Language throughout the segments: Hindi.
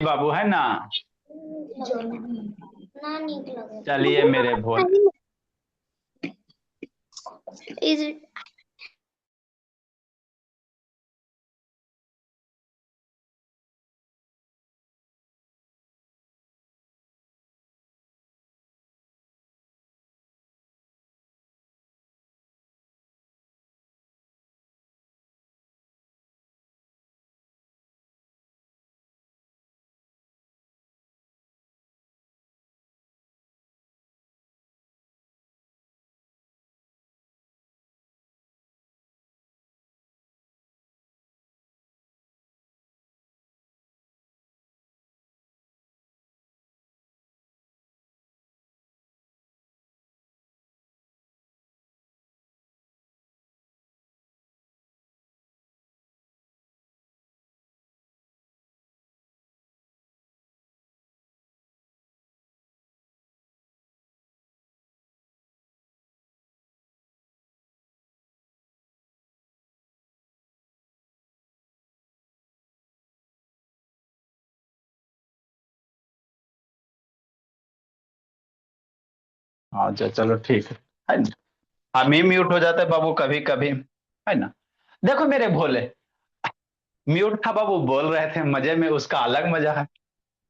बाबू, है ना? जो ना नीक लगे चलिए मेरे भोले। इज हाँ चलो ठीक है ना? हम ही म्यूट हो जाता है बाबू कभी कभी, है ना? देखो मेरे भोले, म्यूट था बाबू, बोल रहे थे मजे में, उसका अलग मजा है।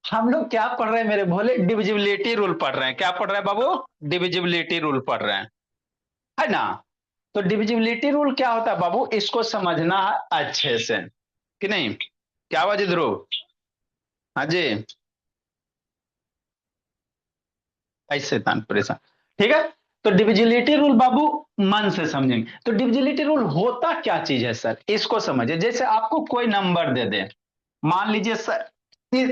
हम लोग क्या पढ़ रहे हैं मेरे भोले? डिविजिबिलिटी रूल पढ़ रहे हैं। क्या पढ़ रहे हैं बाबू? डिविजिबिलिटी रूल पढ़ रहे हैं, है ना? तो डिविजिबिलिटी रूल क्या होता है बाबू, इसको समझना है अच्छे से, कि नहीं? क्या हुआ जी ध्रुव? हाँ जी। ऐसे तान परेशान। ठीक है। तो डिविजिबिलिटी रूल बाबू मन से समझेंगे। तो डिविजिबिलिटी रूल होता क्या चीज है सर, इसको समझिए। जैसे आपको कोई नंबर दे दे, मान लीजिए सर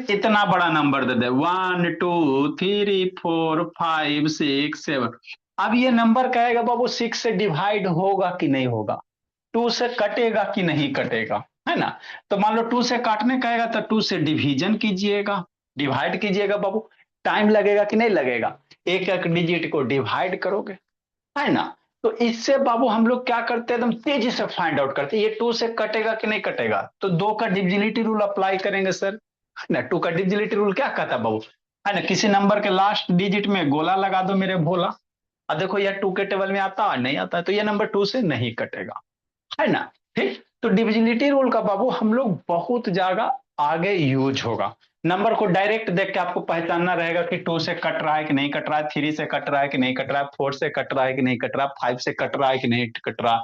इतना बड़ा नंबर दे दे, 1 2 3 4 5 6 7। अब ये नंबर कहेगा बाबू 6 से डिवाइड होगा कि नहीं होगा, 2 से कटेगा कि नहीं कटेगा, है ना? तो मान लो 2 से काटने कहेगा तो 2 से डिवीजन कीजिएगा, डिवाइड कीजिएगा बाबू। टाइम लगेगा कि नहीं लगेगा? एक एक डिजिट को डिवाइड करोगे, है ना? तो इससे बाबू हम लोग क्या करते हैं, एकदम तेजी से फाइंड आउट करते हैं ये 2 से कटेगा कि नहीं कटेगा। तो 2 का डिविजिबिलिटी रूल अप्लाई करेंगे सर, है ना? 2 का डिविजिबिलिटी रूल क्या कहता है बाबू, है ना? किसी नंबर के लास्ट डिजिट में गोला लगा दो मेरे भोला, और देखो यह 2 के टेबल में आता है नहीं आता है, तो यह नंबर 2 से नहीं कटेगा, है ना? ठीक। तो डिविजिबिलिटी रूल का बाबू हम लोग बहुत जगह आगे यूज होगा। नंबर को डायरेक्ट देख के आपको पहचानना रहेगा कि 2 से कट रहा है कि नहीं कट रहा है, 3 से कट रहा है कि नहीं कट रहा है, 4 से कट रहा है कि नहीं कट रहा है, 5 से कट रहा है कि नहीं कट रहा,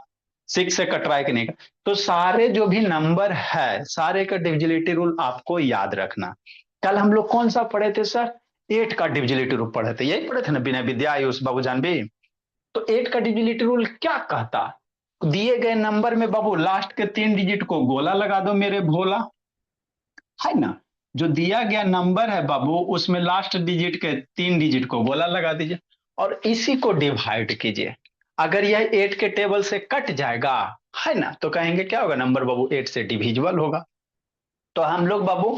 6 से कट रहा है कि नहीं। तो सारे जो भी नंबर है सारे का डिविजिबिलिटी रूल आपको याद रखना। कल हम लोग कौन सा पढ़े थे सर? 8 का डिविजिबिलिटी रूल पढ़े थे, यही पढ़े थे ना बिना विद्या आयुष बाबू जान भी? तो 8 का डिविजिबिलिटी रूल क्या कहता? दिए गए नंबर में बाबू लास्ट के 3 डिजिट को गोला लगा दो मेरे भोला, है ना? जो दिया गया नंबर है बाबू उसमें लास्ट डिजिट के 3 डिजिट को गोला लगा दीजिए और इसी को डिवाइड कीजिए। अगर यह 8 के टेबल से कट जाएगा, है ना, तो कहेंगे क्या होगा, नंबर बाबू 8 से डिविजिबल होगा। तो हम लोग बाबू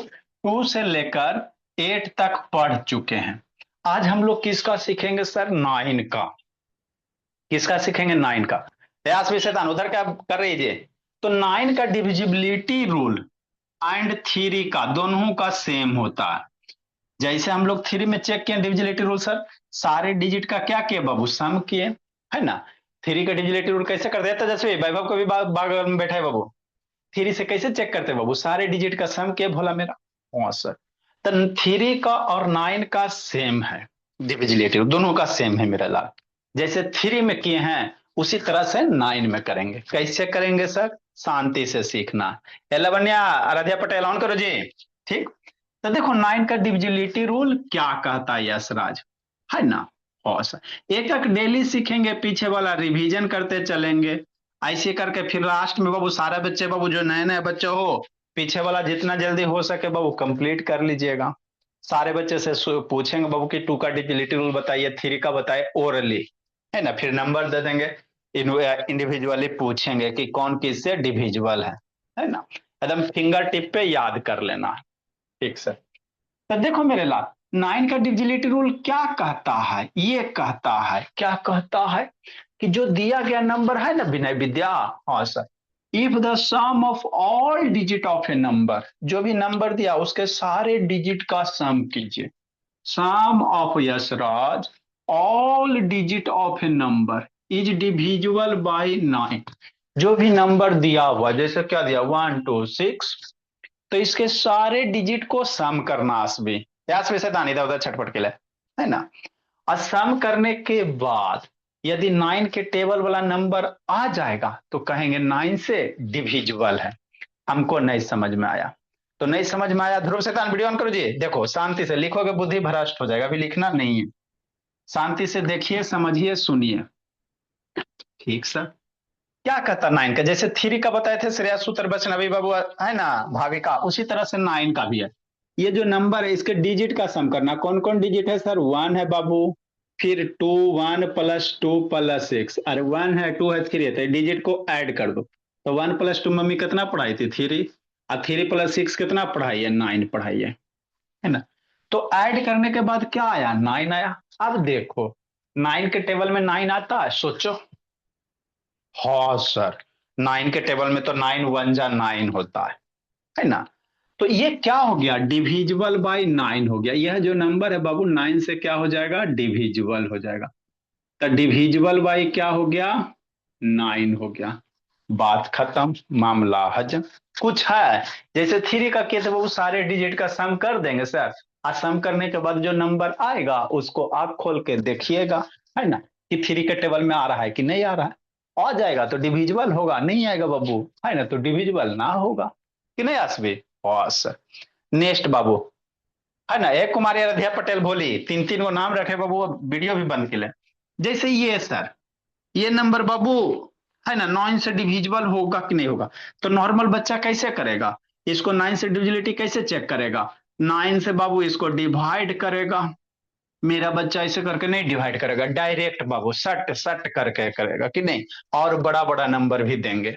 2 से लेकर 8 तक पढ़ चुके हैं। आज हम लोग किसका सीखेंगे सर? 9 का। किसका सीखेंगे? 9 का। प्रयास भी शैतान उधर क्या कर रही है? तो 9 का डिविजिबिलिटी रूल एंड थ्री का दोनों का सेम होता है। जैसे हम लोग थ्री में चेक किए डिविजिबिलिटी रूल सर, सारे डिजिट का क्या किए बाबू, सम किए, है ना? थ्री का डिविजिबिलिटी रूल कैसे करते हैं तेजस्वी? वैभव को भी बगल में बैठा है बाबू। थ्री से कैसे चेक करते हैं बाबू? सारे डिजिट का सम किए भोला मेरा। हाँ सर। तो थ्री का और 9 का सेम है डिविजिबिलिटी, दोनों का सेम है मेरा लाल। जैसे थ्री में किए हैं उसी तरह से 9 में करेंगे। कैसे करेंगे सर? शांति से सीखना। लवन्या आराध्या पटेल ऑन करो जी। ठीक। तो देखो 9 का डिविजिबिलिटी रूल क्या कहता है यशराज, है ना? और सर एक एक डेली सीखेंगे, पीछे वाला रिवीजन करते चलेंगे। ऐसे करके फिर लास्ट में बाबू सारे बच्चे बाबू जो नए नए बच्चे हो, पीछे वाला जितना जल्दी हो सके बाबू कंप्लीट कर लीजिएगा। सारे बच्चे से पूछेंगे बाबू कि 2 का डिविजिबिलिटी रूल बताइए, 3 का बताइए ओरली, है ना? फिर नंबर दे देंगे। इंडिविजुअली पूछेंगे कि कौन किससे डिविजिबल है ना? एकदम फिंगर टिप पे याद कर लेना। ठीक सर। तो देखो मेरे लाल, 9 का डिविजिबिलिटी रूल क्या कहता है? ये कहता है, क्या कहता है कि जो दिया गया नंबर है ना विनय विद्या, हाँ sir, if the sum of all digit of a number, जो भी नंबर दिया उसके सारे डिजिट का सम कीजिए। सम ऑफ यशराज all digit of a number is divisible by 9। जो भी नंबर दिया हुआ, जैसे क्या दिया 1 2 6, तो इसके सारे डिजिट को सम करना। आसबी यास वैसे था, इधर उधर छटपट के लिए, है ना। और सम करने के बाद यदि 9 के टेबल वाला नंबर आ जाएगा तो कहेंगे 9 से डिविजिबल है। हमको नहीं समझ में आया तो नहीं समझ में आया, ध्रुव शैतान वीडियो ऑन करो जी। देखो शांति से लिखोगे, बुद्धि भ्रष्ट हो जाएगा, अभी लिखना नहीं है। शांति से देखिए, समझिए, सुनिए। ठीक सर। क्या कहता 9 का, जैसे 3 का बताए थे श्रेया सूत्र बचन अभी बाबू, है ना, भाविका, उसी तरह से 9 का भी है। ये जो नंबर है इसके डिजिट का सम करना। कौन कौन डिजिट है सर? 1 है बाबू, फिर 2, 1 + 2 + 6, अरे 1 है 2 है 3 है, तो डिजिट को ऐड कर दो। तो 1 + 2 मम्मी कितना पढ़ाई थी? 3। और 3 + 6 कितना पढ़ाई है? 9 पढ़ाई है ना। तो ऐड करने के बाद क्या आया? 9 आया। अब देखो 9 के टेबल में 9 आता है, सोचो। हाँ सर, 9 के टेबल में तो 9 1 जा 9 होता है ना। तो ये क्या हो गया? डिविजिबल बाय 9 हो गया। यह जो नंबर है बाबू 9 से क्या हो जाएगा? डिविजिबल हो जाएगा। तो डिविजिबल बाय क्या हो गया? 9 हो गया। बात खत्म, मामला हजम। कुछ है? जैसे 3 का केस है, वो सारे डिजिट का सम कर देंगे सर। और सम करने के बाद जो नंबर आएगा उसको आप खोल के देखिएगा, है ना, कि 3 के टेबल में आ रहा है कि नहीं आ रहा है। आ जाएगा तो डिविजिबल होगा, नहीं आएगा बाबू, है ना, तो डिविजिबल ना होगा। कि नहीं आसबी? बस। नेक्स्ट बाबू, है ना, एक कुमारी आराध्या पटेल बोली, 3 3 वो नाम रखे बाबू, वो वीडियो भी बंद के लिए। जैसे ये सर, ये नंबर बाबू, है ना, 9 से डिविजिबल होगा कि नहीं होगा? तो नॉर्मल बच्चा कैसे करेगा? इसको 9 से डिविजिबिलिटी कैसे चेक करेगा? 9 से बाबू इसको डिवाइड करेगा। मेरा बच्चा ऐसे करके नहीं डिवाइड करेगा, डायरेक्ट बाबू सट सट करके करेगा कि नहीं। और बड़ा बड़ा नंबर भी देंगे,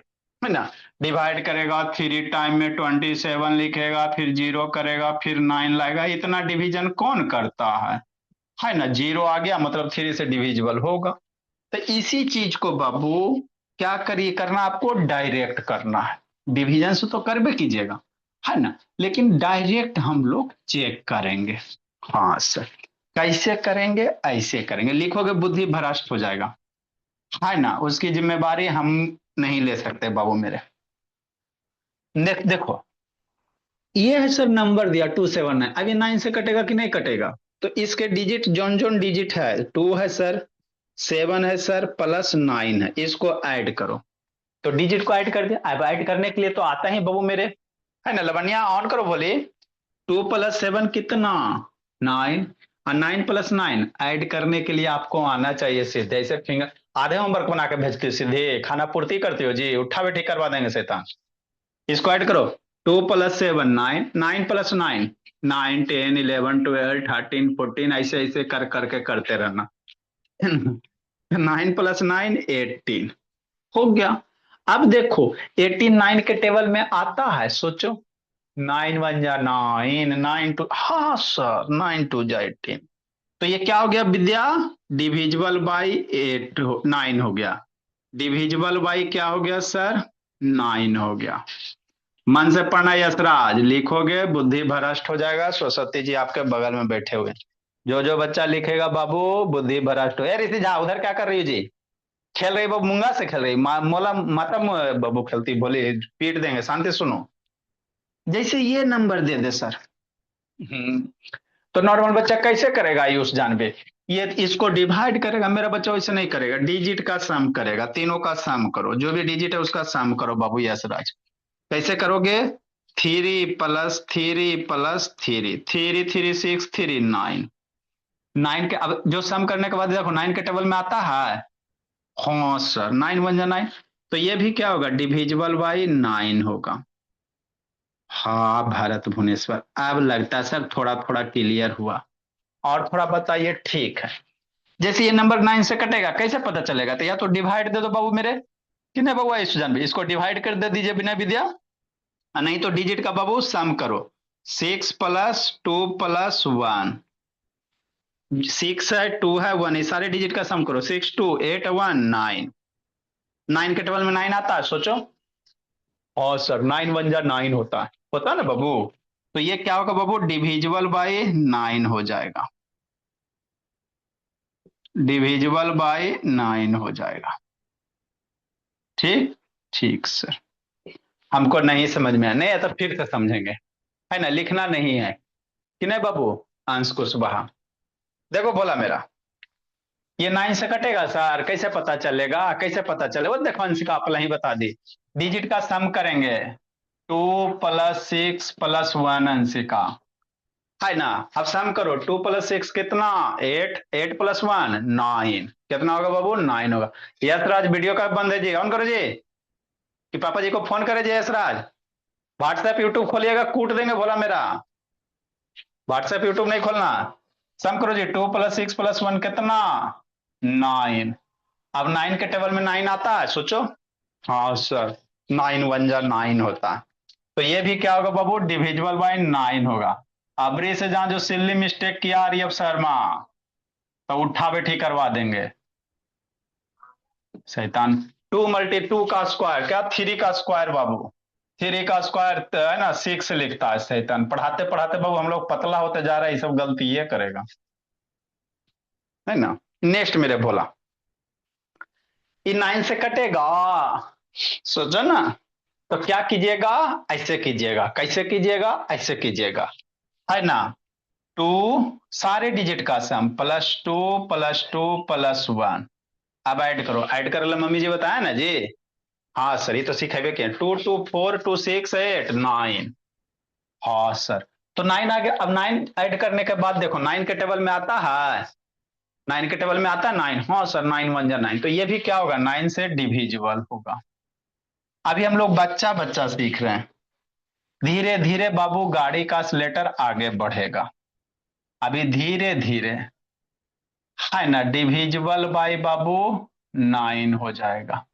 है ना। डिवाइड करेगा, 3 टाइम में 27 लिखेगा, फिर 0 करेगा, फिर 9 लाएगा। इतना डिवीजन कौन करता है ना। 0 आ गया मतलब 3 से डिविजिबल होगा। तो इसी चीज को बाबू क्या करिए करना, आपको डायरेक्ट करना है। डिवीजन से तो कर भी कीजिएगा, है ना, लेकिन डायरेक्ट हम लोग चेक करेंगे। हाँ सर। कैसे करेंगे? ऐसे करेंगे, लिखोगे बुद्धि भ्रष्ट हो जाएगा, है ना, उसकी जिम्मेवारी हम नहीं ले सकते बाबू मेरे। देखो, ये है सर नंबर दिया 279, अब ये 9 से कटेगा कि नहीं कटेगा? तो इसके डिजिट, जोन जोन डिजिट है, 2 है सर, 7 है सर, +9 है, इसको ऐड करो। तो डिजिट को ऐड कर दिया। अब ऐड करने के लिए तो आता ही बाबू मेरे, है ना, लवनिया ऑन करो, बोली 2 + 7 कितना? 9। और 9 + 9 ऐड करने के लिए आपको आना चाहिए सीधे, ऐसे फिंगर आधे होमवर्क बना के भेजती सीधे खाना पूर्ति करती हो जी, उठा बैठी करवा देंगे शैतान। इसको ऐड करो, 2 + 7 9, 9 + 9 9 10 11 12 13 14, ऐसे ऐसे कर करके करते रहना। 9 + 9 18 हो गया। अब देखो 89 के टेबल में आता है, सोचो। 9 1 जा 9, 9 2, हाँ सर, 9 2 जा 18। तो ये क्या हो गया विद्या? डिविजिबल बाई 8 9 हो गया। डिविजिबल बाई क्या हो गया सर? 9 हो गया। मन से पढ़ना यशराज, लिखोगे बुद्धि भ्रष्ट हो जाएगा। सरस्वती जी आपके बगल में बैठे हुए, जो जो बच्चा लिखेगा बाबू बुद्धि भ्रष्ट हो। ऋषि झा उधर क्या कर रही हो जी? खेल रही बाबू, मूंगा से खेल रही, मोला माता बाबू खेलती, बोली पीट देंगे, शांति सुनो। जैसे ये नंबर दे दे सर, तो नॉर्मल बच्चा कैसे करेगा? आयुष जानबे, ये इसको डिवाइड करेगा। मेरा बच्चा वैसे नहीं करेगा, डिजिट का सम करेगा, तीनों का सम करो, जो भी डिजिट है उसका सम करो बाबू यशराज। कैसे करोगे? 3 + 3 + 3, 3 3 6 3 9। 9 के अब जो सम करने के बाद देखो 9 के टेबल में आता है। हाँ सर, 9 1 जा 9। तो ये भी क्या होगा? डिविजिबल बाई 9 होगा। हाँ भारत भुवनेश्वर, अब लगता है सर थोड़ा थोड़ा क्लियर हुआ। और थोड़ा बताइए। ठीक है, जैसे ये नंबर 9 से कटेगा कैसे पता चलेगा? तो या तो डिवाइड दे दो बाबू मेरे, कि नहीं बाबू इस जान भी इसको डिवाइड कर दे दीजिए बिना विद्या। नहीं तो डिजिट का बाबू सम करो, 6 + 2 + 1, 6 है 2 है 1, ये सारे डिजिट का सम करो, 6 2 8 1 9। 9 के टेबल में 9 आता है, सोचो। और सर 9 1 जा 9 होता है ना बाबू। तो ये क्या होगा बाबू, डिविजिबल बाय 9 हो जाएगा, डिविजिबल बाय 9 हो जाएगा। ठीक, ठीक सर। हमको नहीं समझ में आया, नहीं है तो फिर से समझेंगे, है ना, लिखना नहीं है कि नहीं बाबू। अंश कुशवाहा, देखो बोला मेरा, ये 9 से कटेगा सर, कैसे पता चलेगा, कैसे पता चलेगा, देखो अंशिका आप ही बता दी, डिजिट का सम करेंगे, 2 + 6 + 1 अंशिका, है ना। अब सम करो, 2 + 6 कितना, 8, 8 + 1 9, कितना होगा बाबू, 9 होगा। यशराज वीडियो का बंद है जी, ऑन करो जी, कि पापा जी को फोन करे जी यशराज। व्हाट्सएप यूट्यूब खोलिएगा, कूट देंगे बोला मेरा, व्हाट्सएप यूट्यूब नहीं खोलना। सम करो जी, 2 + 6 + 1 कितना, 9। अब 9 के टेबल में 9 आता है, सोचो। हाँ सर, 9 1 जा 9 होता है। तो ये भी क्या होगा बाबू, डिविजिबल बाय 9 होगा। अबरी से जहां जो सिल्ली मिस्टेक किया आरियफ शर्मा, तो उठा बैठी करवा देंगे शैतान। 2 × 2 का स्क्वायर क्या, 3 का स्क्वायर बाबू, 3 का स्क्वायर है ना 6 लिखता है शैतान। पढ़ाते पढ़ाते बाबू हम लोग पतला होते जा रहे हैं, ये सब गलती ये करेगा, है ना। नेक्स्ट मेरे बोला, ये 9 से कटेगा, सोचो ना। तो क्या कीजिएगा, ऐसे कीजिएगा, कैसे कीजिएगा, ऐसे कीजिएगा, है ना। 2 सारे डिजिट का सम, +2 + 2 + 1। अब ऐड करो, ऐड कर लो, मम्मी जी बताया ना जी। हाँ सर, ये तो सिखेबे किया, 2 2 4 2 6 8 9। हाँ सर, तो 9 आ गया। अब 9 ऐड करने के बाद देखो, 9 के टेबल में आता है, 9 के टेबल में आता है 9, हाँ सर 9 1 जा 9, तो ये भी क्या होगा, 9 से डिविजिबल होगा। अभी हम लोग बच्चा बच्चा सीख रहे हैं, धीरे धीरे बाबू गाड़ी का एक्सीलेटर आगे बढ़ेगा, अभी धीरे धीरे, है ना। डिविजिबल बाय बाबू 9 हो जाएगा।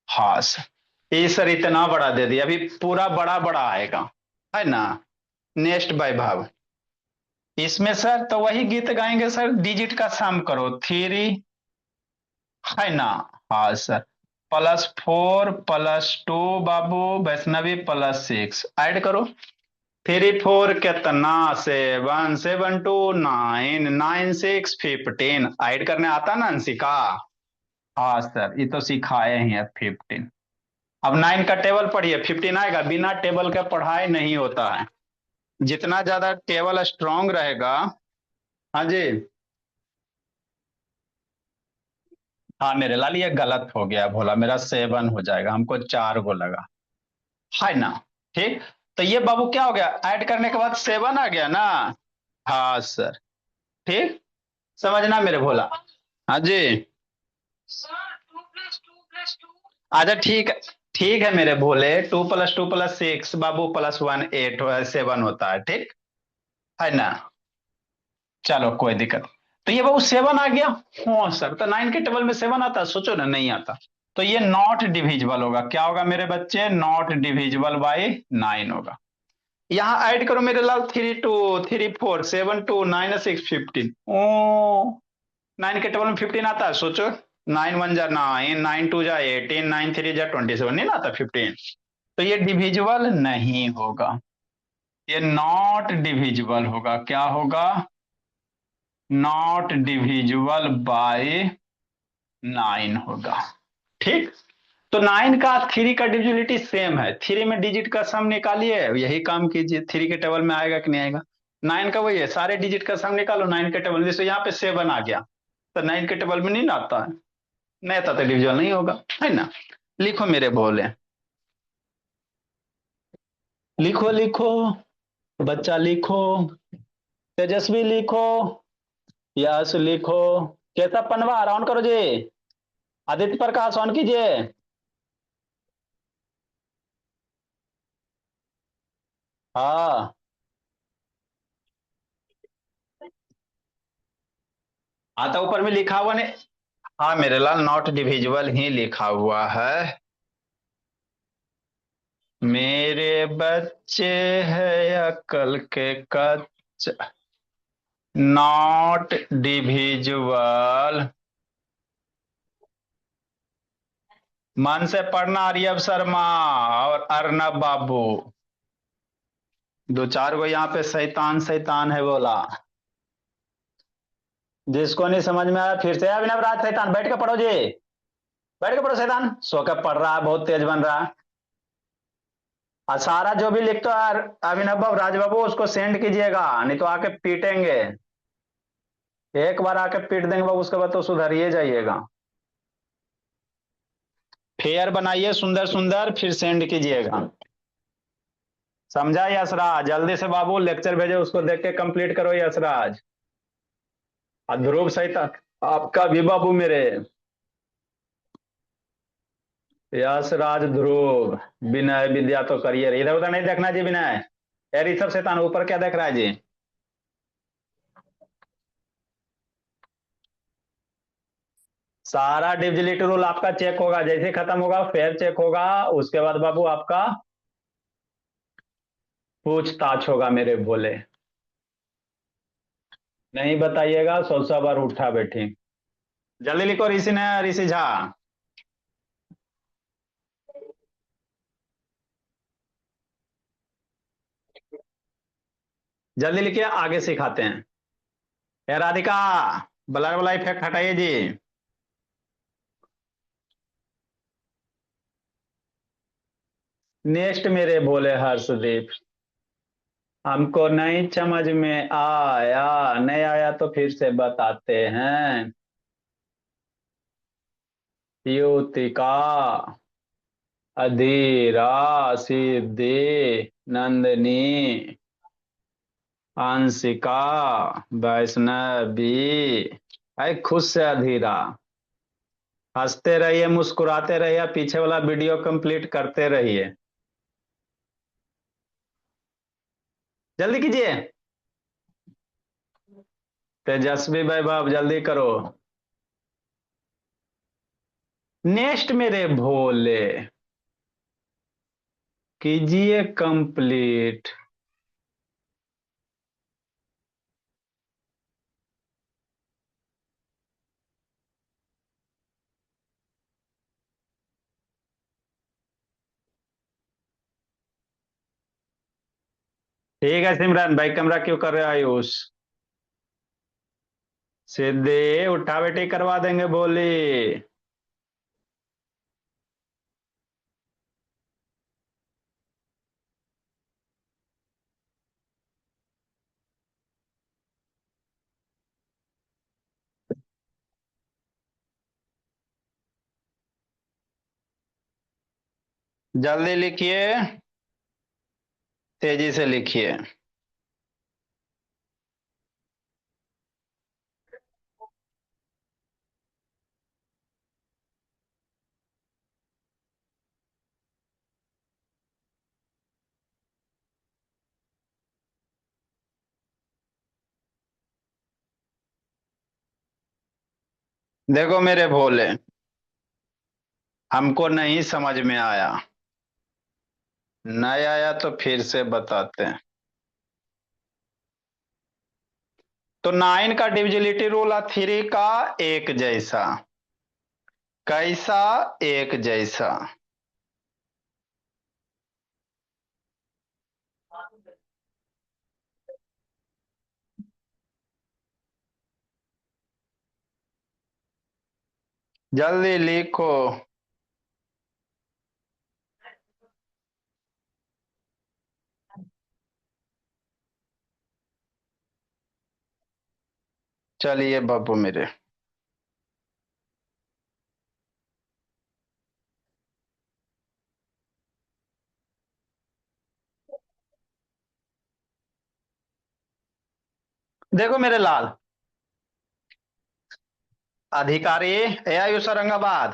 हाँ सर, ये सर इतना बड़ा दे दिया, अभी पूरा बड़ा बड़ा आएगा, है ना। नेक्स्ट वैभव, इसमें सर तो वही गीत गाएंगे सर, डिजिट का सम करो, 3, है ना। हाँ सर, +4 + 2 बाबू वैष्णवी +6 ऐड करो, 3 4 कितना, 7 7 2 9 9 6 15 ऐड करने आता ना अंशिका। हाँ सर, ये तो सिखाए ही है 15। अब 9 का टेबल पढ़िए, 15 आएगा, बिना टेबल के पढ़ाई नहीं होता है, जितना ज्यादा टेबल स्ट्रांग रहेगा। हाँ जी, हाँ मेरे लाल ये गलत हो गया, भोला मेरा 7 हो जाएगा, हमको 4 गो लगा, है ना। ठीक, तो ये बाबू क्या हो गया, ऐड करने के बाद 7 आ गया ना। हाँ सर, ठीक, समझना मेरे भोला। हाँ जी, अच्छा ठीक, ठीक है मेरे भोले, 2 + 2 + 6 बाबू +1 8 7 होता है, ठीक, है ना। चलो कोई दिक्कत, तो ये बाबू 7 आ गया। हाँ सर, तो 9 के टेबल में 7 आता, सोचो ना, नहीं आता। तो ये नॉट डिविजिबल होगा, क्या होगा मेरे बच्चे, नॉट डिविजिबल बाय 9 होगा। यहाँ ऐड करो मेरे लाल, 3 2 3 4 7 2 9 6 15, ओ 9 के टेबल में 15 आता है, सोचो। 9 1 जा 9, 9 2 जा 18, 9 3 जा 27, नहीं ना आता 15। तो ये डिविजिबल नहीं होगा, ये नॉट डिविजिबल होगा, क्या होगा, नॉट डिविजिबल बाय 9 होगा। ठीक, तो 9 का 3 का डिविजिबिलिटी सेम है, 3 में डिजिट का सम निकालिए, यही काम कीजिए, 3 के टेबल में आएगा कि नहीं आएगा। 9 का वही है, सारे डिजिट का सम निकालो 9 के टेबल में, जैसे यहाँ पे 7 आ गया, तो 9 के टेबल में नहीं ना आता है, नहीं आता तो डिविजिबल नहीं होगा, है ना। लिखो मेरे बोले, लिखो लिखो, बच्चा लिखो, तेजस्वी लिखो, यश लिखो, कैसा पनवा ऑन करो जी, आदित्य प्रकाश ऑन कीजिए। हाँ, आता ऊपर में लिखा हुआ नहीं, हाँ मेरे लाल नॉट डिविजिबल ही लिखा हुआ है, मेरे बच्चे है अकल के कच्चे, नॉट डिविजिबल मन से पढ़ना आर्यव शर्मा और अर्नब बाबू। दो चार को यहाँ पे शैतान शैतान है बोला। जिसको नहीं समझ में आया फिर से अभिनव राज शैतान बैठ के पढ़ो जी। बैठ के पढ़ो शैतान, सो के पढ़ रहा है, बहुत तेज बन रहा है। और सारा जो भी लिखते हो अभिनव बाबू राज बाबू उसको सेंड कीजिएगा, नहीं तो आके पीटेंगे। एक बार आके पीट देंगे बाबू, उसके बाद तो सुधरिए जाइएगा। फेयर बनाइए सुंदर सुंदर, फिर सेंड कीजिएगा। समझा यशराज? जल्दी से बाबू लेक्चर भेजो, उसको देख के कंप्लीट करो यशराज। और ध्रुव सहित आपका भी बाबू मेरे। यशराज ध्रुव विनय विद्या तो करिए, इधर उधर नहीं देखना जी विनय। यार ऋषभ शैतान ऊपर क्या देख रहा है जी? सारा डिविजिलिटी रूल आपका चेक होगा, जैसे खत्म होगा फिर चेक होगा, उसके बाद बाबू आपका पूछताछ होगा मेरे भोले। नहीं बताइएगा 100 बार उठा बैठी। जल्दी लिखो ऋषि ने, ऋषि झा। जल्दी लिखिए, आगे सिखाते हैं। ए राधिका, ब्लर वाला इफेक्ट हटाइए जी। नेक्स्ट मेरे भोले हर्षदीप। हमको नहीं समझ में आया, नहीं आया तो फिर से बताते हैं। युतिका, अधीरा, सिद्धि, नंदिनी, अंशिका, वैष्णवी। अरे खुश से अधीरा। हंसते रहिए, मुस्कुराते रहिए, पीछे वाला वीडियो कंप्लीट करते रहिए। जल्दी कीजिए। तेजस्वी वैभव जल्दी करो। नेक्स्ट मेरे भोले, कीजिए कंप्लीट। ठीक है सिमरन भाई, कैमरा क्यों कर रहे हो आयुष? सीधे उठा बैठी करवा देंगे बोली। जल्दी लिखिए, तेजी से लिखिए। देखो मेरे भोले, हमको नहीं समझ में आया, नहीं आया तो फिर से बताते हैं। तो 9 का डिविजिलिटी रूल है 3 का एक जैसा। कैसा? एक जैसा। जल्दी लिखो। चलिए बाबू मेरे। देखो मेरे लाल अधिकारी, एआई औरंगाबाद।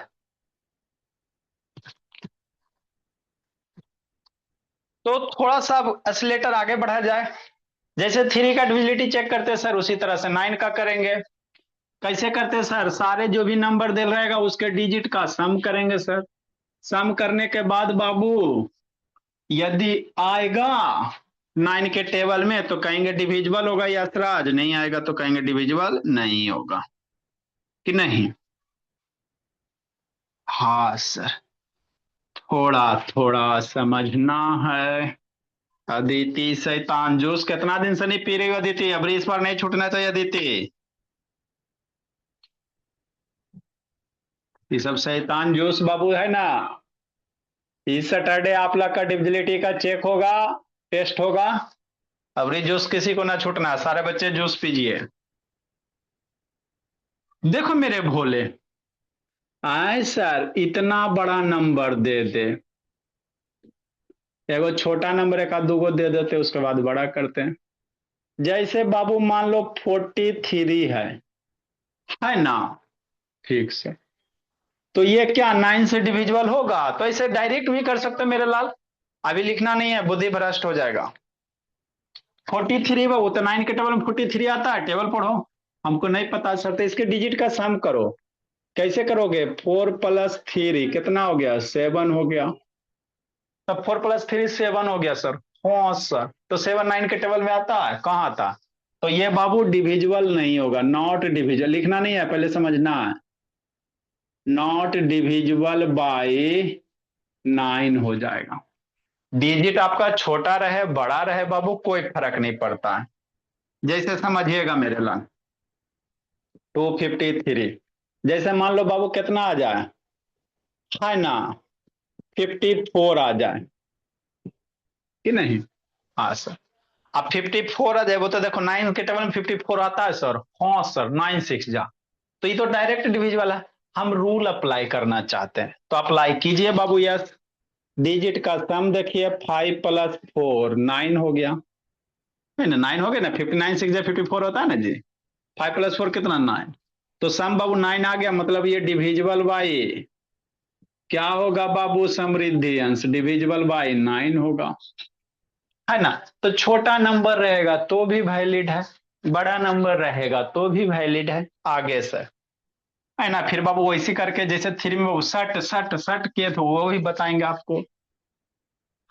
तो थोड़ा सा एक्सीलेटर आगे बढ़ा जाए। जैसे 3 का डिविजिलिटी चेक करते हैं सर, उसी तरह से 9 का करेंगे। कैसे करते हैं सर? सारे जो भी नंबर दे रहेगा उसके डिजिट का सम करेंगे सर। सम करने के बाद बाबू यदि आएगा 9 के टेबल में तो कहेंगे डिविजिबल होगा यशराज, नहीं आएगा तो कहेंगे डिविजिबल नहीं होगा, कि नहीं? हाँ सर। थोड़ा थोड़ा समझना है। अदिति शैतान जूस कितना दिन से नहीं पी रही हो अदिति? अब इस बार नहीं छूटना चाहिए अदिति। ये सब शैतान जूस बाबू है ना। इस सैटरडे आप लोग का डिविजिलिटी का चेक होगा, टेस्ट होगा। अब जूस किसी को ना छूटना, सारे बच्चे जूस पीजिए। देखो मेरे भोले, आए सर इतना बड़ा नंबर दे दे, एगो छोटा नंबर एक आध दूगो दे देते उसके बाद बड़ा करते हैं। जैसे बाबू मान लो 43 है ना, ठीक से। तो ये क्या 9 से डिविजिबल होगा? तो ऐसे डायरेक्ट भी कर सकते मेरे लाल, अभी लिखना नहीं है, बुद्धि भ्रष्ट हो जाएगा। 43 बाबू तो 9 के टेबल में 43 आता है, टेबल पढ़ो। हमको नहीं पता सर, तो इसके डिजिट का सम करो। कैसे करोगे? 4 + 3 कितना हो गया? 7 हो गया। तब 4 + 3 7 हो गया सर। हाँ सर, तो 7 9 के टेबल में आता है? कहाँ आता? तो ये बाबू डिविजिबल नहीं होगा, नॉट डिविजिबल, लिखना नहीं है, पहले समझना है। नॉट डिविजिबल बाय 9 हो जाएगा। डिजिट आपका छोटा रहे बड़ा रहे बाबू कोई फर्क नहीं पड़ता है। जैसे समझिएगा मेरे लाल, 253, जैसे मान लो बाबू कितना आ जाए, है ना, 54 आ जाए कि नहीं? हाँ सर। अब 54 आ जाए, वो तो देखो 9 के टेबल में 54 आता है सर। हाँ सर, 9 6 जा, तो ये तो डायरेक्ट डिविजिबल है। हम रूल अप्लाई करना चाहते हैं तो अप्लाई कीजिए बाबू। यस, डिजिट का सम देखिए, 5 + 4 9 हो गया, है ना, 9 हो गया ना। 59 6 54 होता है ना जी। 5 + 4 कितना? 9। तो सम बाबू 9 आ गया, मतलब ये डिविजिबल बाई क्या होगा बाबू? समृद्धि अंश डिविजिबल बाई 9 होगा, है ना। तो छोटा नंबर रहेगा तो भी वैलिड है, बड़ा नंबर रहेगा तो भी वैलिड है। आगे से, है ना। फिर बाबू वैसे करके जैसे 3 में वो सट सट सट किए थे वो भी बताएंगे आपको,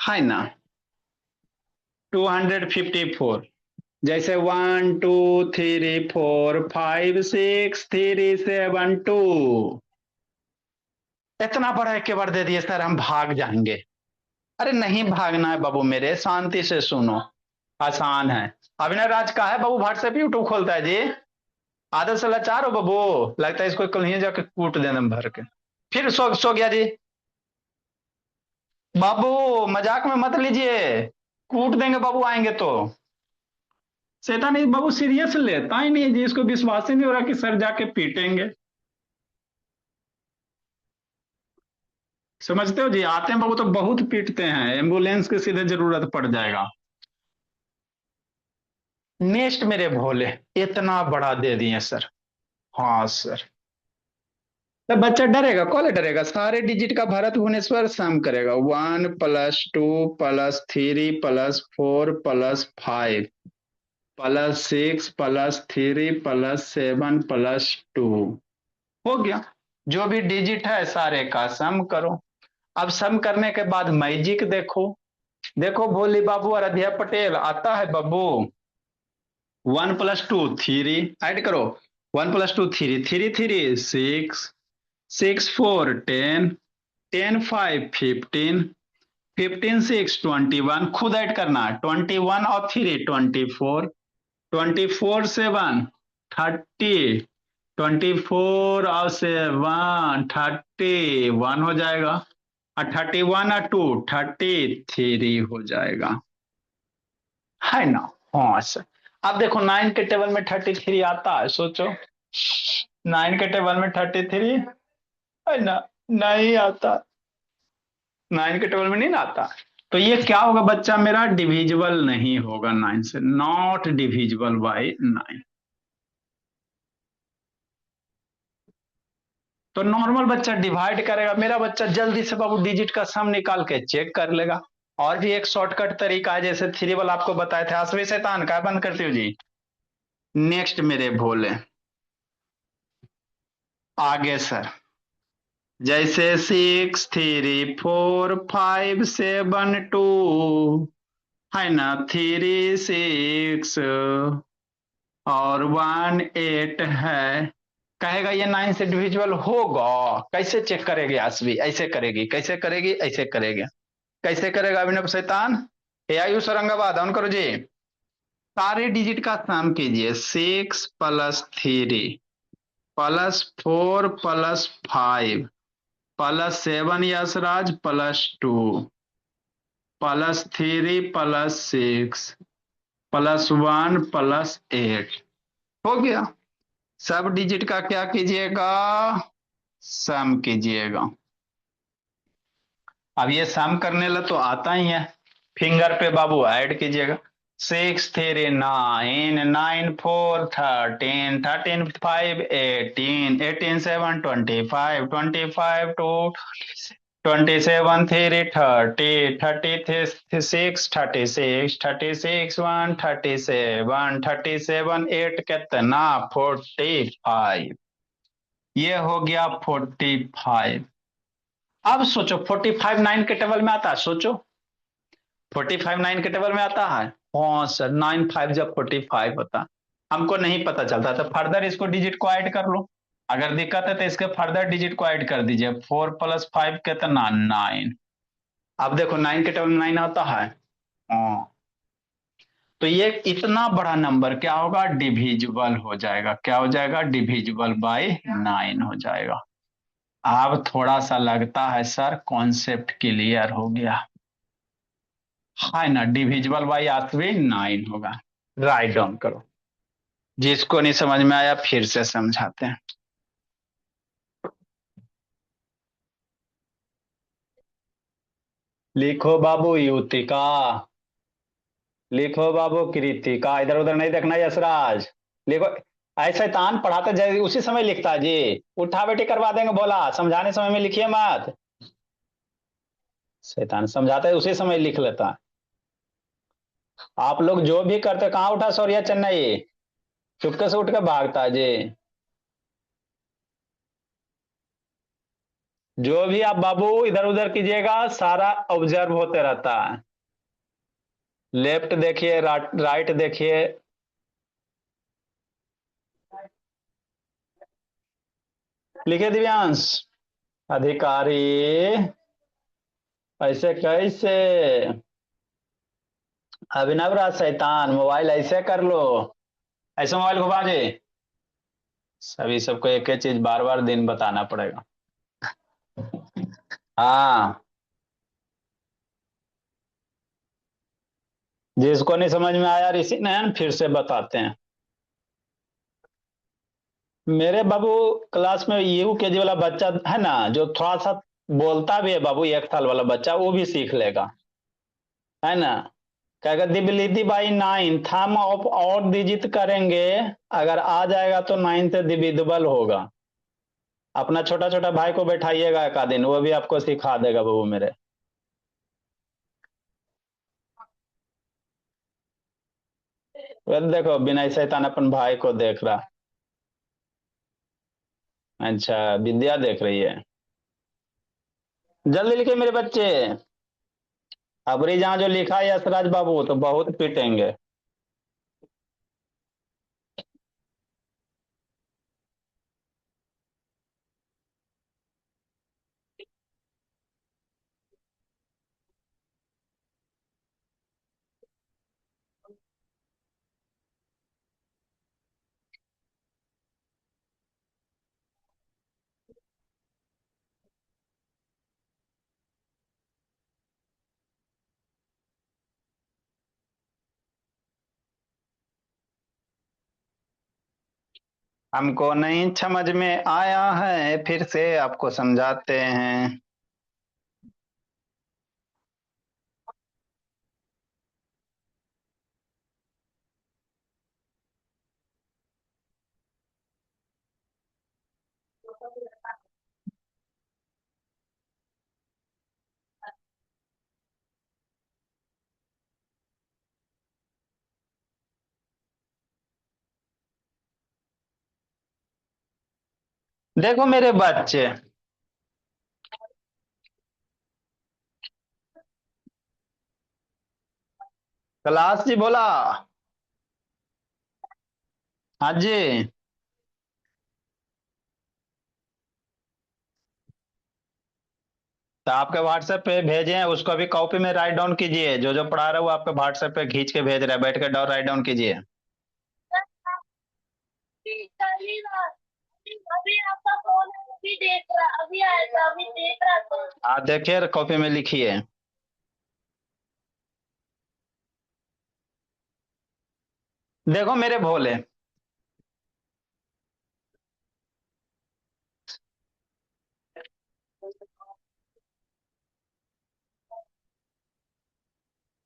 है ना। 254, जैसे 1 2 3 4 5 6 3 7 2, इतना बड़ा एक बार दे दिए सर हम भाग जाएंगे। अरे नहीं भागना है बाबू मेरे, शांति से सुनो, आसान है। अभिनय राज का है बाबू, व्हाट्सएप यूट्यूब खोलता है जी। आदत से लाचार हो बाबू, लगता है इसको कल ही जाके कूट देना भर के। फिर सो गया जी। बाबू मजाक में मत लीजिए, कूट देंगे बाबू आएंगे तो। सेटा नहीं बाबू, सीरियस लेता ही नहीं जी, इसको विश्वास ही नहीं हो रहा कि सर जाके पीटेंगे। समझते हो जी, आते हैं बाबू तो बहुत पीटते हैं, एम्बुलेंस की सीधे जरूरत पड़ जाएगा। नेक्स्ट मेरे भोले, इतना बड़ा दे दिए सर। हाँ सर, तो बच्चा डरेगा? कौन डरेगा? सारे डिजिट का भरत भुवनेश्वर सम करेगा। 1 + 2 + 3 + 4 + 5 +6 + 3 + 7 + 2 हो गया। जो भी डिजिट है सारे का सम करो। अब सम करने के बाद मैजिक देखो। देखो भोली बाबू और अध्याय पटेल आता है बाबू। 1 + 2 3 ऐड करो। 1 + 2 3 3 3 6 6 4 10 10 5 15 15 6 21, खुद ऐड करना है। 21 और 3 24, 24 7 30, 24 और 7 31 हो जाएगा, और 31 और 2 33 हो जाएगा, है ना। हाँ सर। अब देखो 9 के टेबल में 33 आता है, सोचो 9 के टेबल में 33, है ना, नहीं आता। 9 के टेबल में नहीं ना आता। तो ये क्या होगा बच्चा मेरा? डिविजिबल नहीं होगा 9 से, नॉट डिविजिबल बाय 9। तो नॉर्मल बच्चा डिवाइड करेगा, मेरा बच्चा जल्दी से बाबू डिजिट का सम निकाल के चेक कर लेगा। और भी एक शॉर्टकट तरीका है, जैसे 3 वाला आपको बताए थे। आसवी शैतान का बंद करते हो जी। नेक्स्ट मेरे भोले, आगे सर, जैसे 6 3 4 5 7 2, है ना, 3 6 और 1 8 है, कहेगा ये 9 से डिविजिबल होगा। कैसे चेक करेगी आसवी? ऐसे करेगी। कैसे करेगी? ऐसे करेगी। कैसे करेगा अभिनव शैतान? ए आयुष औरंगाबाद ऑन करो जी। सारे डिजिट का सम कीजिए। 6 + 3 +4 + 5 +7 यशराज +2 +3 + 6 +1 + 8 हो गया। सब डिजिट का क्या कीजिएगा? सम कीजिएगा। अब ये सम करने ला तो आता ही है। फिंगर पे बाबू ऐड कीजिएगा। 6 3 9, 9 4 13, 13 5 18, 18 7 25, 25 2 27 3 30, 36 36, 36 1 37, 37 8 कितना? 45। ये हो गया 45। अब सोचो 45 9 के टेबल में आता है, सोचो 45 9 के टेबल में आता है। हाँ सर, 9 5 जब 45 होता, हमको नहीं पता चलता तो फर्दर इसको डिजिट को ऐड कर लो। अगर दिक्कत है तो इसके फर्दर डिजिट को ऐड कर दीजिए। 4 + 5 कितना? 9। अब देखो 9 के टेबल में 9 आता है। हाँ, तो ये इतना बड़ा नंबर क्या होगा? डिविजिबल हो जाएगा। क्या हो जाएगा? डिविजिबल बाय 9 हो जाएगा। अब थोड़ा सा लगता है सर कॉन्सेप्ट क्लियर हो गया है ना? डिविजिबल बाई आठवीं 9 होगा। राइट डाउन करो। जिसको नहीं समझ में आया फिर से समझाते हैं। लिखो बाबू युतिका, लिखो बाबू कृतिका, इधर उधर नहीं देखना यशराज। लिखो। ऐसे तान पढ़ाते जैसे उसी समय लिखता है जी। उठा बैठी करवा देंगे, बोला समझाने समय में लिखिए मत। शैतान समझाते उसी समय लिख लेता। आप लोग जो भी करते, कहाँ उठा सौरिया चेन्नई? चुपके से उठ के भागता है जी। जो भी आप बाबू इधर उधर कीजिएगा सारा ऑब्जर्व होते रहता है। लेफ्ट देखिए, राइट देखिए। लिखे दिव्यांश। अधिकारी। ऐसे कैसे? अभिनव राज शैतान, मोबाइल ऐसे कर लो। ऐसे मोबाइल घुमा दे। सभी सबको एक ही चीज बार बार दिन बताना पड़ेगा। हाँ, जिसको नहीं समझ में आया ऋषि नयन फिर से बताते हैं। मेरे बाबू क्लास में UKG वाला बच्चा है ना, जो थोड़ा सा बोलता भी है बाबू, 1 साल वाला बच्चा, वो भी सीख लेगा। है ना? क्या कहते? दिबिलिटी बाई 9 थम ऑफ और डिजिट करेंगे। अगर आ जाएगा तो 9 से डिविजिबल होगा। अपना छोटा छोटा भाई को बैठाइएगा एक आध दिन, वो भी आपको सिखा देगा बाबू मेरे। वो देखो विनय शैतान अपन भाई को देख रहा। अच्छा, विद्या देख रही है। जल्दी लिखे मेरे बच्चे। अबरी जहां जो लिखा है यशराज बाबू तो बहुत पिटेंगे। हमको नहीं समझ में आया है, फिर से आपको समझाते हैं। देखो मेरे बच्चे, क्लास जी बोला। हाँ जी। तो आपके व्हाट्सएप पे भेजे हैं, उसको अभी कॉपी में राइट डाउन कीजिए। जो जो पढ़ा रहा है वो आपके व्हाट्सएप पे खींच के भेज रहा है, बैठ के डाउन राइट डाउन कीजिए। अभी आपका फोन है, अभी देख रहा, अभी आएगा, अभी देख रहा तो। आप देखिए कॉपी में लिखिए। देखो मेरे भोले,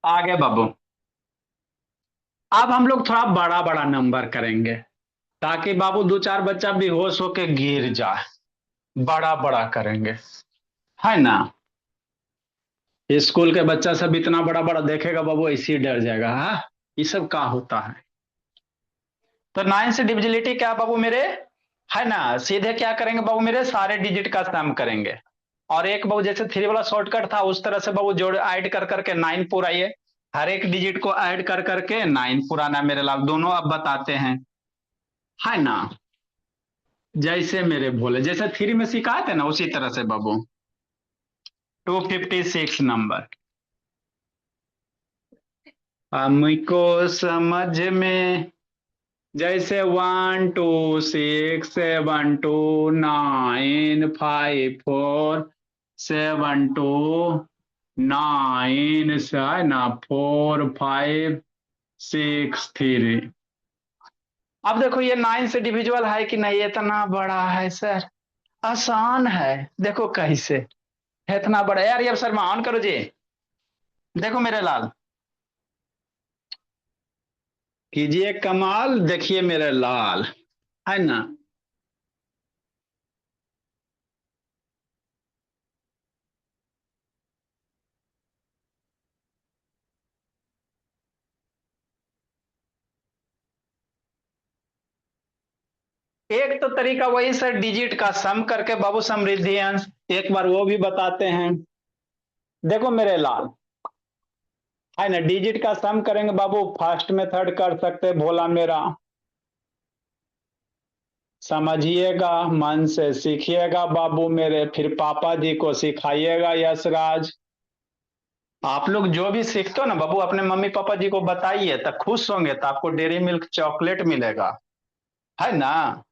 आगे बाबू, अब हम लोग थोड़ा बड़ा बड़ा नंबर करेंगे, ताकि बाबू दो चार बच्चा बेहोश होके गिर जाए। बड़ा बड़ा करेंगे, है ना। स्कूल के बच्चा सब इतना बड़ा बड़ा देखेगा बाबू, ऐसे ही डर जाएगा। हाँ, ये सब क्या होता है। तो नाइन से डिविजिलिटी क्या बाबू मेरे, है ना। सीधे क्या करेंगे बाबू मेरे, सारे डिजिट का सम करेंगे। और एक बाबू जैसे थ्री वाला शॉर्टकट था उस तरह से बाबू जोड़ ऐड कर करके नाइन पूरा, ये हर एक डिजिट को ऐड कर करके नाइन पुराना मेरे लाभ दोनों अब बताते हैं, है ना। जैसे मेरे भोले, जैसे थ्री में सिखाए थे ना उसी तरह से बाबू। 256 नंबर हमको समझ में, जैसे 1 2 6 7 2 9 5 4 7 2 9 से है ना 4 5 6 3। अब देखो ये नाइन से डिविजुअल है कि नहीं, इतना बड़ा है सर, आसान है। देखो कैसे है, इतना बड़ा यार। ये अब सर ऑन करो जी, देखो मेरे लाल, कीजिए कमाल, देखिए मेरे लाल, है ना। एक तो तरीका वही सर, डिजिट का सम करके बाबू समृद्धि अंश, एक बार वो भी बताते हैं। देखो मेरे लाल, है ना, डिजिट का सम करेंगे बाबू, फर्स्ट मेथड कर सकते भोला मेरा। समझिएगा, मन से सीखिएगा बाबू मेरे, फिर पापा जी को सिखाइएगा यशराज। आप लोग जो भी सीखते हो ना बाबू, अपने मम्मी पापा जी को बताइए तो खुश होंगे, तो आपको डेयरी मिल्क चॉकलेट मिलेगा, है ना।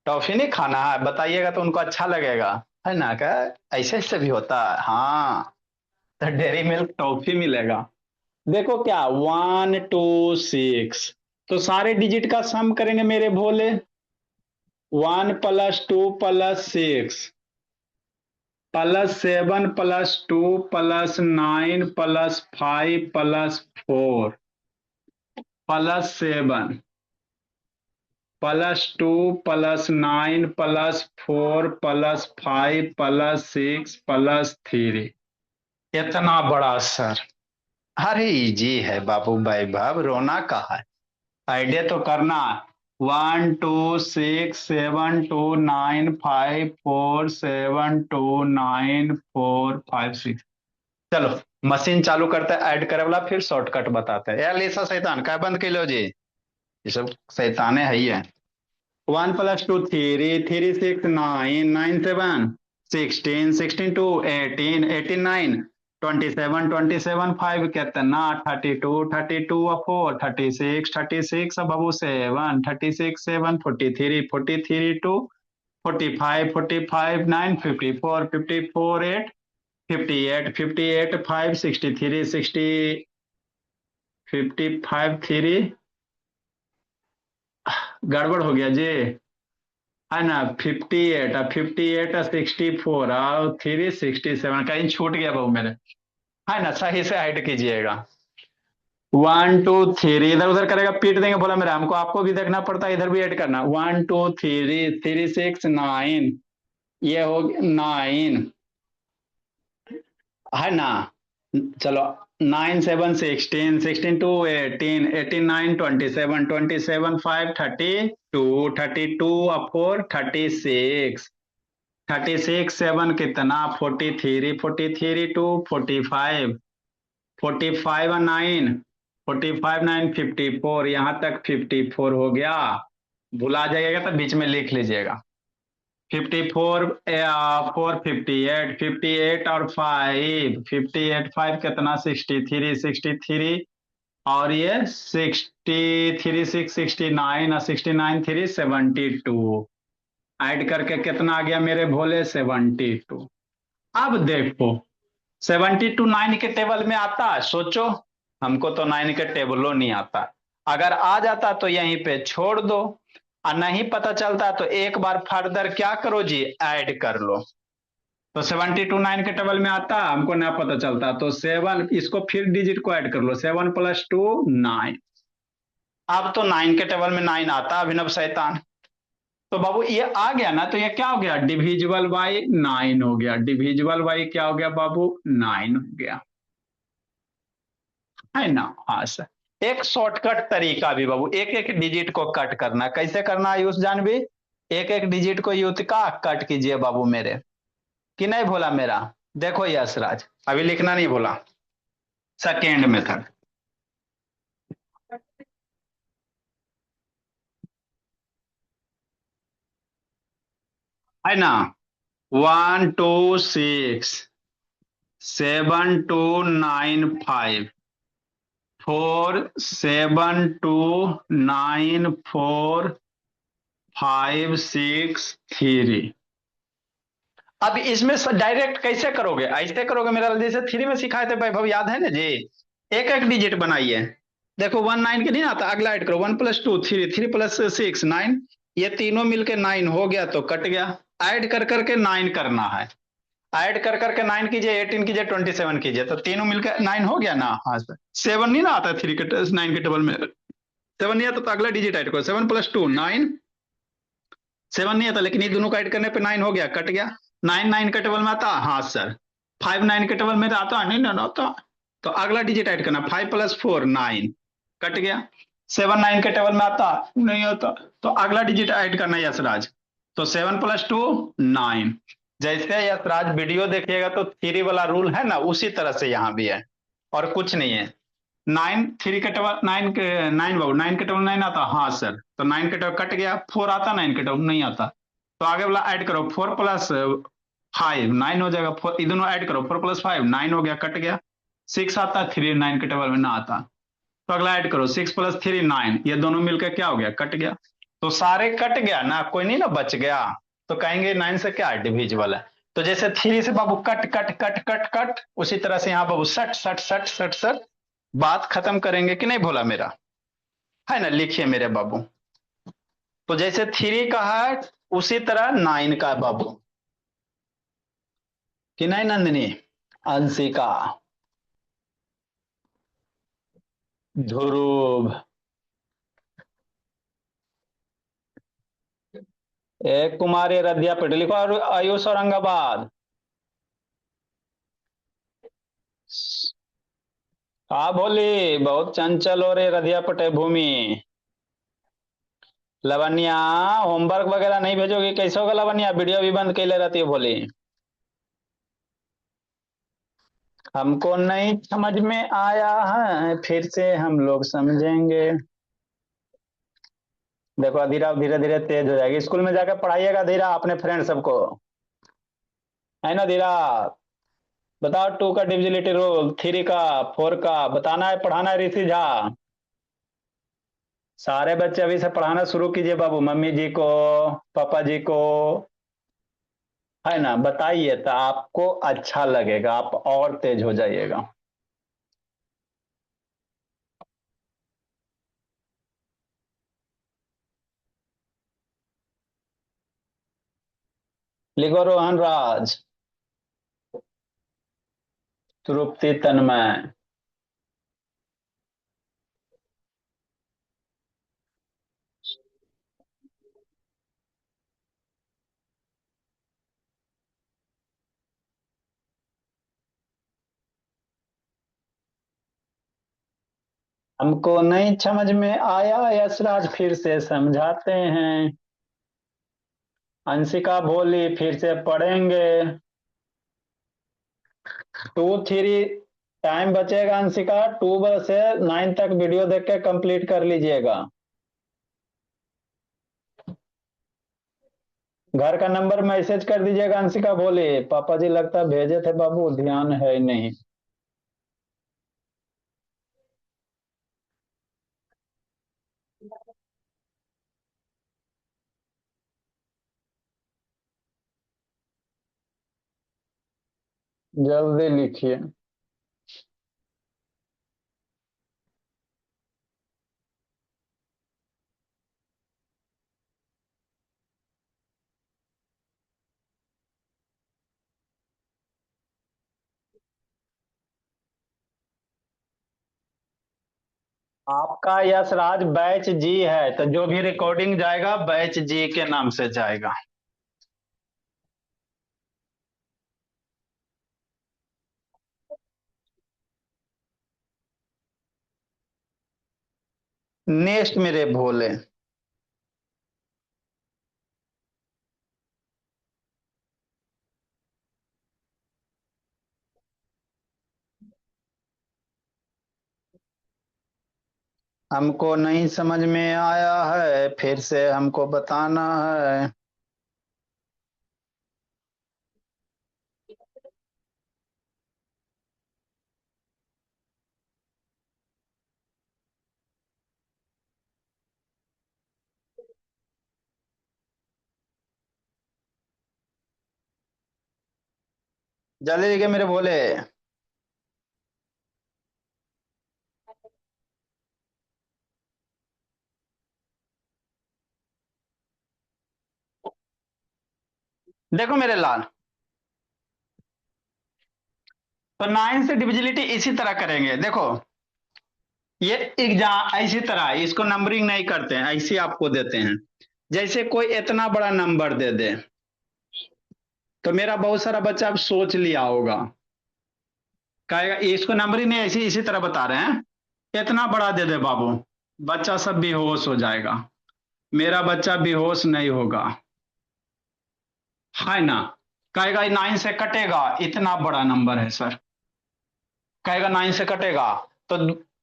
टॉफी नहीं खाना है बताइएगा तो उनको अच्छा लगेगा, है ना। क्या ऐसे ऐसे भी होता है, हाँ। तो डेयरी मिल्क टॉफी मिलेगा। देखो क्या 1 2 6, तो सारे डिजिट का सम करेंगे मेरे भोले। 1 + 2 + 6 +7 + 2 + 9 + 5 + 4 +7 +2 + 9 + 4 + 5 + 6 + 3। इतना बड़ा सर, अरे इजी है बाबू भाई बाब, रोना कहा है। आइडिया तो करना। 1 2 6 7 2 9 5 4 7 2 9 4 5 6। चलो मशीन चालू करते हैं, ऐड करे वाला, फिर शॉर्टकट बताते हैं। यार ऐसा शैतान क्या बंद के लो जी, ये सब शैताने है ही है। 1 + 2 3, 3 6 9, 9 7 16, 16 2 18, 18 9, 27 कितना 32 36 36 बाबू 7 36 7 43 2 45 9 54 8 58 5 63 55 3। गड़बड़ हो गया जी, है ना। 58 और 3 67 कहीं छूट गया बाबू मेरे, है ना। सही से ऐड कीजिएगा। 1 2 3 इधर उधर करेगा पीट देंगे बोला मेरा, हमको आपको भी देखना पड़ता है, इधर भी ऐड करना। 1 2 3 36 9, ये हो गया 9, है ना। चलो 9 7 16 18 18 9 27 27 5 32 36 7 कितना 43 45 45 9 यहाँ तक 54 हो गया। भुला जाइएगा तो बीच में लिख लीजिएगा। 54 458 58 और 5 58 5 कितना 63 63 और ये 63 6 69 और 69 3 72 ऐड करके कितना आ गया मेरे भोले 72। अब देखो 72 9 के टेबल में आता है, सोचो। हमको तो 9 के टेबलों नहीं आता। अगर आ जाता तो यहीं पे छोड़ दो, और नहीं पता चलता तो एक बार फर्दर क्या करो जी, ऐड कर लो। तो 72 9 के टेबल में आता, हमको ना पता चलता तो 7, इसको फिर डिजिट को ऐड कर लो, 7 + 2 9। अब तो 9 के टेबल में 9 आता, अभिनव शैतान। तो बाबू ये आ गया ना, तो ये क्या हो गया, डिविजिबल बाई 9 हो गया। डिविजिबल बाई क्या हो गया बाबू, 9 हो गया, है ना। हाँ सर, एक शॉर्टकट तरीका भी बाबू, एक एक डिजिट को कट करना, कैसे करना है यूज जानवी, एक एक डिजिट को यूज का कट कीजिए बाबू मेरे, कि नहीं भोला मेरा। देखो यशराज, अभी लिखना नहीं भोला, सेकेंड मेथड है ना। 1 2 6 7 2 9 5 4 7 2 9 4 5 6 3। अब इसमें डायरेक्ट कैसे करोगे, ऐसे करोगे मेरा, जैसे 3 में सिखाए थे वैभव, याद है ना जी। एक एक डिजिट बनाइए। देखो 1 9 के नहीं आता, अगला ऐड करो, 1 + 2 3 3 + 6 9, ये तीनों मिलके 9 हो गया तो कट गया। ऐड कर करके 9 करना है, ऐड कर करके 9 कीजिए, 18 कीजिए, 27 कीजिए, तो तीनों मिलकर 9 हो गया ना। हाँ सर, 7 नहीं ना आता 3 के 9 के टेबल में, 7 नहीं आता तो अगला डिजिट ऐड करो, 7 + 2 9। 7 नहीं आता, लेकिन ये दोनों का ऐड करने पे 9 हो गया, कट गया। 9 9 के टेबल में आता, हाँ सर। 5 9 के टेबल में आता, नहीं ना आता, तो अगला डिजिट ऐड करना, 5 + 4 9, कट गया। 7 9 के टेबल में आता, नहीं आता, तो अगला डिजिट ऐड करना यशराज, तो 7 + 2 9। जैसे यशराज वीडियो देखिएगा तो 3 वाला रूल है ना, उसी तरह से यहाँ भी है, और कुछ नहीं है। 9 3 के टेबल 9 के 9 बाबू, 9 के टेबल 9 आता, हाँ सर, तो 9 के टेबल कट गया। 4 आता, 9 के टेबल नहीं आता, तो आगे वाला ऐड करो, 4 + 5 9 हो जाएगा, ये दोनों ऐड करो, 4 + 5 9 हो गया, कट गया। 6 आता, 3 9 के टेबल में ना आता, तो अगला ऐड करो, 6 + 3 9, ये दोनों मिलकर क्या हो गया, कट गया। तो सारे कट गया ना, कोई नहीं ना बच गया, तो कहेंगे 9 से क्या डिविजिबल है। तो जैसे 3 से बाबू cut cut cut cut cut, उसी तरह से यहाँ बाबू सट सट सट सट सट, बात खत्म करेंगे कि नहीं भोला मेरा, है ना। लिखिए मेरे बाबू, तो जैसे 3 का है उसी तरह 9 का है बाबू, कि नहीं नंदिनी, अंशिका, ध्रुव, एक कुमारी, रदिया पटेल, लिखो, और आयुष औरंगाबाद। हाँ भोली, बहुत चंचल हो रही रदिया पटेल भूमि। लवनिया, होमवर्क वगैरह नहीं भेजोगी, कैसे होगा लवनिया, वीडियो भी बंद कैले रहती है भोली। हमको नहीं समझ में आया है, फिर से हम लोग समझेंगे। देखो धीरा धीरे धीरे तेज हो जाएगी, स्कूल में जाकर पढ़ाइएगा धीरा अपने फ्रेंड सबको, है ना धीरा। बताओ 2 का डिविजिबिलिटी रूल, 3 का, 4 का बताना है, पढ़ाना है ऋषि झा। सारे बच्चे अभी से पढ़ाना शुरू कीजिए बाबू, मम्मी जी को, पापा जी को, है ना, बताइए तो आपको अच्छा लगेगा, आप और तेज हो जाइएगा। लिखो रोहन राज, तृप्ति तन्मय। हमको नहीं समझ में आया यशराज, फिर से समझाते हैं। अंशिका बोली, फिर से पढ़ेंगे। 2 3 टाइम बचेगा अंशिका, 2 से 9 तक वीडियो देख के कंप्लीट कर लीजिएगा। घर का नंबर मैसेज कर दीजिएगा। अंशिका बोले पापा जी लगता है भेजे थे बाबू, ध्यान है नहीं। जल्दी लिखिए। आपका यशराज बैच जी है, तो जो भी रिकॉर्डिंग जाएगा बैच जी के नाम से जाएगा। नेक्स्ट मेरे भोले। हमको नहीं समझ में आया है, फिर से हमको बताना है। जल्दी लिखिए मेरे भोले। देखो मेरे लाल, तो 9 से डिविजिलिटी इसी तरह करेंगे। देखो ये एग्जाम इसी तरह, इसको नंबरिंग नहीं करते हैं, ऐसे आपको देते हैं। जैसे कोई इतना बड़ा नंबर दे दे, तो मेरा बहुत सारा बच्चा अब सोच लिया होगा, कहेगा इसको नंबरिंग नहीं, ऐसे इसी तरह बता रहे हैं। इतना बड़ा दे दे बाबू, बच्चा सब बेहोश हो जाएगा। मेरा बच्चा बेहोश नहीं होगा, है ना। कहेगा 9 से कटेगा, इतना बड़ा नंबर है सर, कहेगा 9 से कटेगा। तो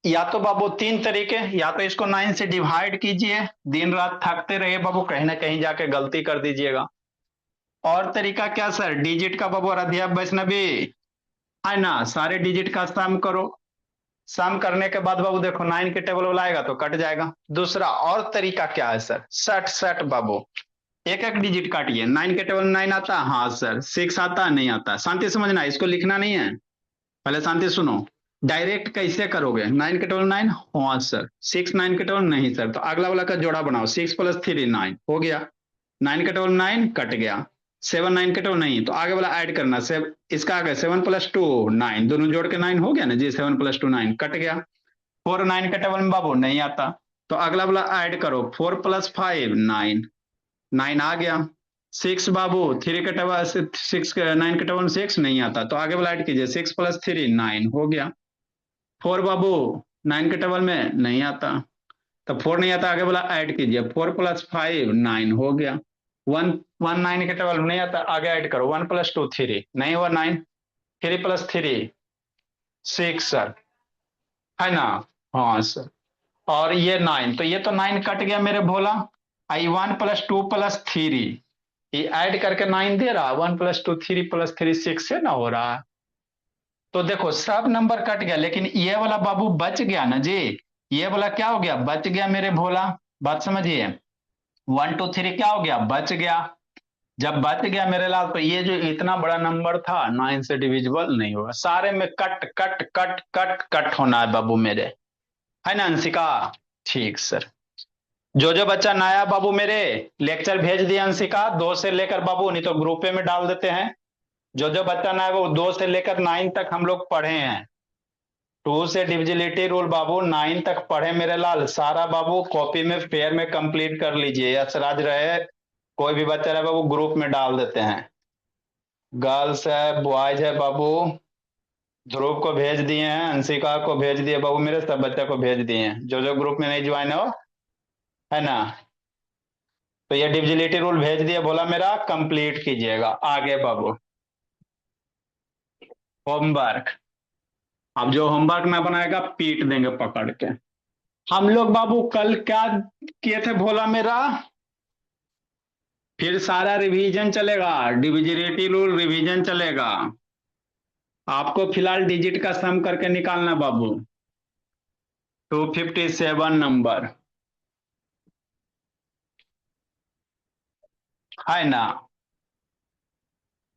या तो बाबू तीन तरीके, या तो इसको 9 से डिवाइड कीजिए, दिन रात थकते रहिए बाबू, कहीं ना कहीं जाके गलती कर दीजिएगा। और तरीका क्या सर, डिजिट का बाबू आराध्या वैष्णवी, है ना, सारे डिजिट का सम करो। सम करने के बाद बाबू देखो 9 के टेबल वाला आएगा तो कट जाएगा। दूसरा और तरीका क्या है सर, सट सट बाबू, एक एक डिजिट काटिए। 9 के टेबल में 9 आता है, हाँ सर। 6 आता है, नहीं आता। शांति समझना, इसको लिखना नहीं है, पहले शांति सुनो। डायरेक्ट कैसे करोगे, 9 के टेबल 9, हाँ सर। 6 9 के टेबल नहीं सर, तो अगला वाला का जोड़ा बनाओ, 6 + 3 9 हो गया। 9 के टेबल 9 कट गया। 7 9 के टेबल नहीं, तो आगे वाला ऐड करना। इसका आगे 7 + 2 9, दोनों जोड़ के 9 हो गया ना जी। 7 + 2 9 कट गया। 4 9 के टेबल में बाबू नहीं आता, तो अगला वाला ऐड करो। 4 + 5 9, 9 आ गया। 6 बाबू 3 के टेबल, 6 9 के टेबल में 6 नहीं आता, तो आगे वाला ऐड कीजिए। 6 + 3 9 हो गया। 4 बाबू 9 के टेबल में नहीं आता, तो 4 नहीं आता, आगे वाला ऐड कीजिए। 4 + 5 9 हो गया। 1 1 9 के टेबल में नहीं आता, आगे ऐड करो। 1 + 2 3 नहीं हुआ 9। 3 + 3 6 सर, है ना। हाँ सर। और ये 9, तो ये तो 9 कट गया मेरे भोला। आई 1 + 2 + 3, ये ऐड करके 9 दे रहा। 1 + 2 3 + 3 6 से ना हो रहा। तो देखो सब नंबर कट गया, लेकिन ये वाला बाबू बच गया ना जी। ये वाला क्या हो गया, बच गया मेरे भोला। बात समझिए। 1 2 3 क्या हो गया, बच गया। जब बच गया मेरे लाल, तो ये जो इतना बड़ा नंबर था 9 से डिविजिबल नहीं होगा। सारे में cut cut cut cut cut होना है बाबू मेरे, है ना अंशिका। ठीक सर। जो बच्चा नया बाबू मेरे, लेक्चर भेज दिए अंशिका, 2 से लेकर बाबू, नहीं तो ग्रुपे में डाल देते हैं। जो बच्चा नया है वो 2 से लेकर 9 तक हम लोग पढ़े हैं। 2 से डिविजिलिटी रूल बाबू 9 तक पढ़े मेरे लाल, सारा बाबू कॉपी में पेयर में कंप्लीट कर लीजिए। यशराज रहे, कोई भी बच्चा रहे बाबू, ग्रुप में डाल देते हैं। गर्ल्स है, बॉयज है बाबू। ध्रुव को भेज दिए हैं, अंशिका को भेज दिए बाबू मेरे, सब बच्चा को भेज दिए हैं। जो ग्रुप में नहीं ज्वाइन हो, है ना। तो ये डिविजिलिटी रूल भेज दिया, बोला मेरा कंप्लीट कीजिएगा आगे बाबू। होमवर्क, अब जो होमवर्क ना बनाएगा पीट देंगे पकड़ के। हम लोग बाबू कल क्या किए थे भोला मेरा, फिर सारा रिवीजन चलेगा, डिविजिबिलिटी रूल रिवीजन चलेगा। आपको फिलहाल डिजिट का सम करके निकालना बाबू। 257 नंबर है ना।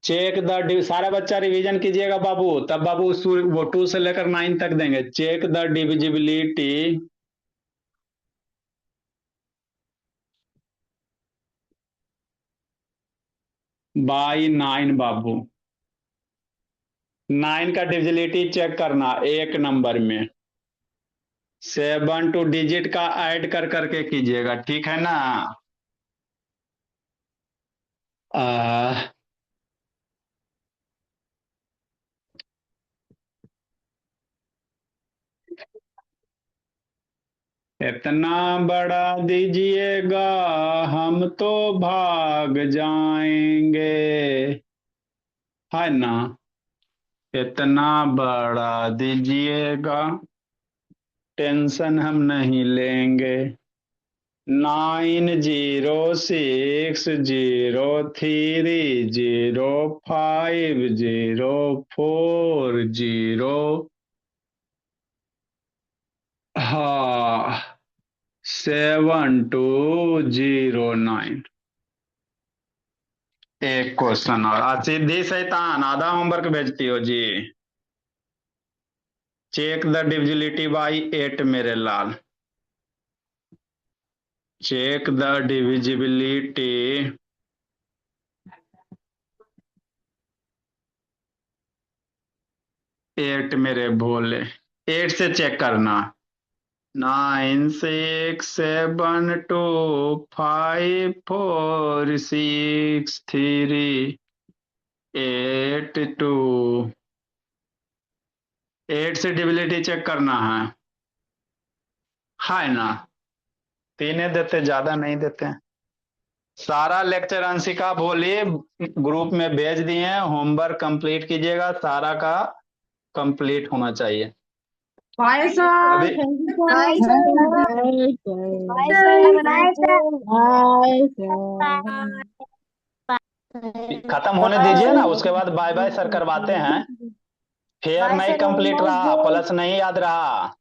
चेक द, सारा बच्चा रिवीजन कीजिएगा बाबू, तब बाबू वो 2 से लेकर 9 तक देंगे। चेक द डिविजिबिलिटी बाई 9 बाबू। 9 का डिविजिबिलिटी चेक करना 1 नंबर में। 7 टू डिजिट का ऐड कर करके कीजिएगा, ठीक है ना। आ, इतना बड़ा दीजिएगा हम तो भाग जाएंगे, है ना। इतना बड़ा दीजिएगा टेंशन हम नहीं लेंगे। 90060504, हाँ, 7209। एक क्वेश्चन और, सीधी शैतान आधा होमवर्क भेजती हो जी। चेक द डिविजिबिलिटी बाई 8 मेरे लाल। चेक द डिविजिबिलिटी 8 मेरे भोले। 8 से चेक करना। 9672546382। 8 से डिविजिबिलिटी चेक करना है ना। तीन देते, ज्यादा नहीं देते। सारा लेक्चर अंशिका भोली ग्रुप में भेज दिए हैं, होमवर्क कंप्लीट कीजिएगा, सारा का कंप्लीट होना चाहिए। Bye, sir. अभी Thank you, sir. Bye, sir. Bye, Bye, sir. sir. Have a nice day. Bye, Bye. sir. खत्म होने दीजिए ना, उसके बाद बाय बाय सर करवाते हैं। फेयर Bye, नहीं sir. Have a complete nice रहा, day. प्लस नहीं याद रहा।